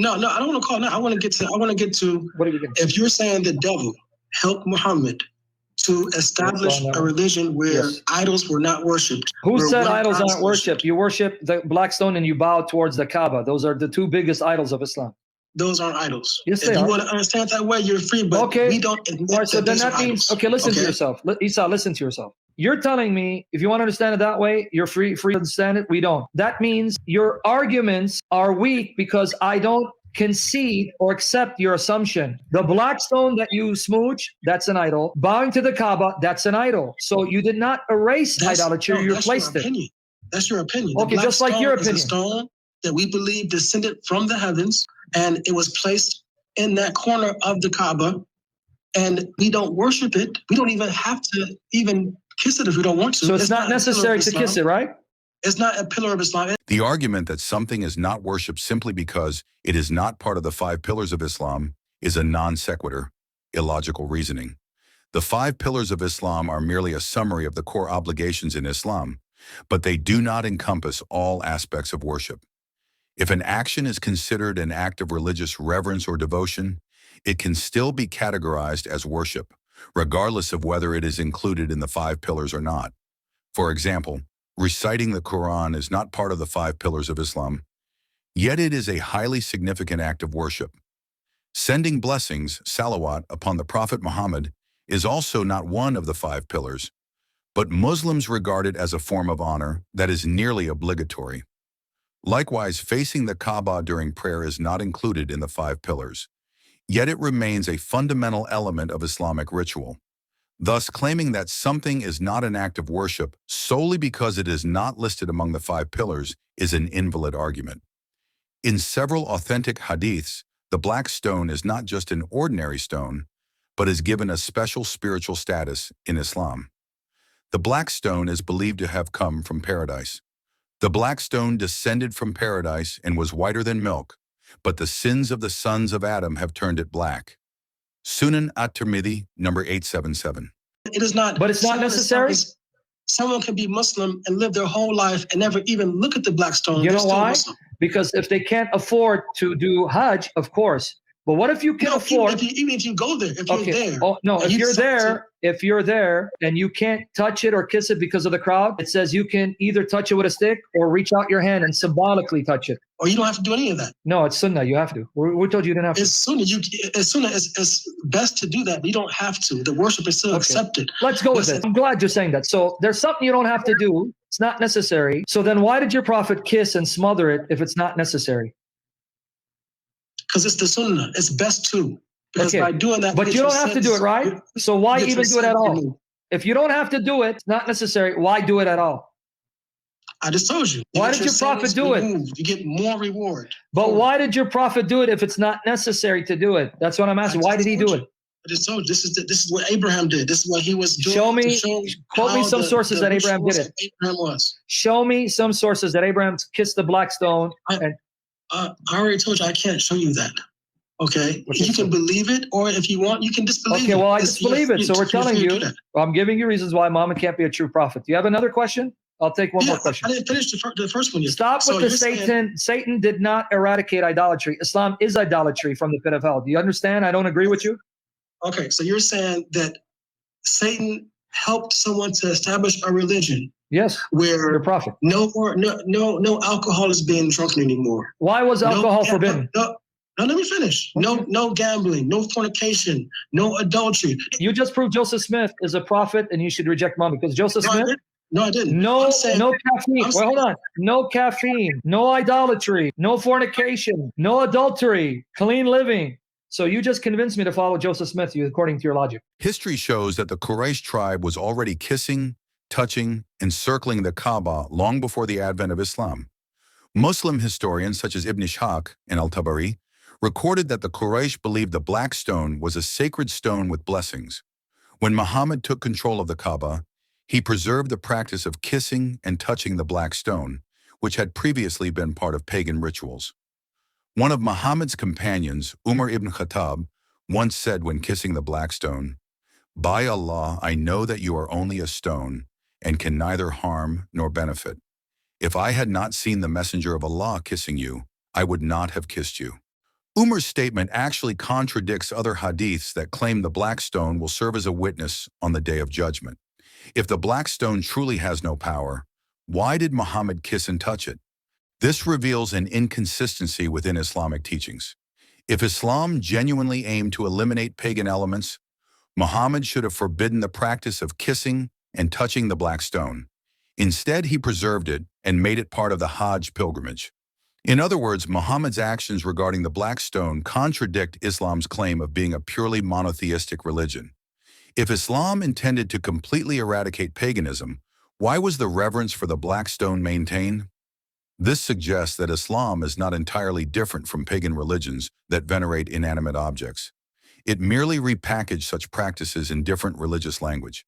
No, I don't want to call it now. I want to get to. What are you getting? If you're saying the devil helped Muhammad to establish a religion where idols were not worshipped. Who said idols aren't worshipped? You worship the black stone and you bow towards the Kaaba. Those are the two biggest idols of Islam. Those aren't idols. Yes, if you want to understand that way, you're free, but we don't admit right, so then that means, idols. listen to yourself. Isa, listen to yourself. You're telling me if you want to understand it that way, you're free to understand it. We don't. That means your arguments are weak because I don't concede or accept your assumption. The black stone that you smooch, that's an idol. Bowing to the Kaaba, that's an idol. So you did not erase idolatry, you replaced it. That's your opinion. Okay, just like your opinion. Is a stone that we believe descended from the heavens, and it was placed in that corner of the Kaaba, and we don't worship it. We don't even have to even kiss it if we don't want to. So it's not necessary to kiss it, right? It's not a pillar of Islam. The argument that something is not worshipped simply because it is not part of the 5 pillars of Islam is a non sequitur, illogical reasoning. The 5 pillars of Islam are merely a summary of the core obligations in Islam, but they do not encompass all aspects of worship. If an action is considered an act of religious reverence or devotion, it can still be categorized as worship, regardless of whether it is included in the 5 pillars or not. For example, reciting the Quran is not part of the 5 pillars of Islam, yet it is a highly significant act of worship. Sending blessings, salawat, upon the Prophet Muhammad is also not one of the 5 pillars, but Muslims regard it as a form of honor that is nearly obligatory. Likewise, facing the Kaaba during prayer is not included in the 5 pillars, yet it remains a fundamental element of Islamic ritual. Thus, claiming that something is not an act of worship solely because it is not listed among the 5 pillars is an invalid argument. In several authentic hadiths, the black stone is not just an ordinary stone, but is given a special spiritual status in Islam. The black stone is believed to have come from paradise. The black stone descended from paradise and was whiter than milk, but the sins of the sons of Adam have turned it black. Sunan at-Tirmidhi, number 877. It is not. But it's not necessary? Someone can be Muslim and live their whole life and never even look at the black stone. You know why? Because if they can't afford to do Hajj, of course. But what if you can afford? Even if you go there, if you're there. Oh, no, if you're there and you can't touch it or kiss it because of the crowd, it says you can either touch it with a stick or reach out your hand and symbolically touch it. Or you don't have to do any of that. No, it's sunnah. You have to. We told you didn't have to. It's sunnah. It's best to do that. But you don't have to. The worship is still accepted. Let's go with it. I'm glad you're saying that. So there's something you don't have to do. It's not necessary. So then why did your prophet kiss and smother it if it's not necessary? Because it's the sunnah. It's best to. Because by doing that. But you don't have to do it, right? So why even do it at all? If you don't have to do it, it's not necessary. Why do it at all? I just told you. Why did your prophet do it? You get more reward. But why did your prophet do it if it's not necessary to do it? That's what I'm asking. Why did he do it? I just told you. This is what Abraham did. This is what he was doing. Quote me some sources that Abraham did it. Abraham was. Show me some sources that Abraham kissed the black stone. I already told you I can't show you that. Okay? You can believe it, or if you want, you can disbelieve it. Okay, well, I disbelieve it. So we're telling you, I'm giving you reasons why Muhammad can't be a true prophet. Do you have another question? I'll take one more question. I didn't finish the first one yet. Stop with the Satan. Satan did not eradicate idolatry. Islam is idolatry from the pit of hell. Do you understand? I don't agree with you. Okay, so you're saying that Satan helped someone to establish a religion. Yes, where your prophet. No alcohol is being drunken anymore. Why was alcohol forbidden? No, let me finish. Okay. No gambling, no fornication, no adultery. You just proved Joseph Smith is a prophet, and you should reject Muhammad because Joseph Smith. No, I didn't. No caffeine. Wait, hold on. No caffeine. No idolatry. No fornication. No adultery. Clean living. So you just convinced me to follow Joseph Smith, according to your logic. History shows that the Quraysh tribe was already kissing, touching, and circling the Kaaba long before the advent of Islam. Muslim historians such as Ibn Ishaq and Al-Tabari recorded that the Quraysh believed the black stone was a sacred stone with blessings. When Muhammad took control of the Kaaba, he preserved the practice of kissing and touching the black stone, which had previously been part of pagan rituals. One of Muhammad's companions, Umar ibn Khattab, once said when kissing the black stone, "By Allah, I know that you are only a stone and can neither harm nor benefit. If I had not seen the messenger of Allah kissing you, I would not have kissed you." Umar's statement actually contradicts other hadiths that claim the black stone will serve as a witness on the Day of Judgment. If the black stone truly has no power, why did Muhammad kiss and touch it? This reveals an inconsistency within Islamic teachings. If Islam genuinely aimed to eliminate pagan elements, Muhammad should have forbidden the practice of kissing and touching the black stone. Instead, he preserved it and made it part of the Hajj pilgrimage. In other words, Muhammad's actions regarding the black stone contradict Islam's claim of being a purely monotheistic religion. If Islam intended to completely eradicate paganism, why was the reverence for the black stone maintained? This suggests that Islam is not entirely different from pagan religions that venerate inanimate objects. It merely repackaged such practices in different religious language.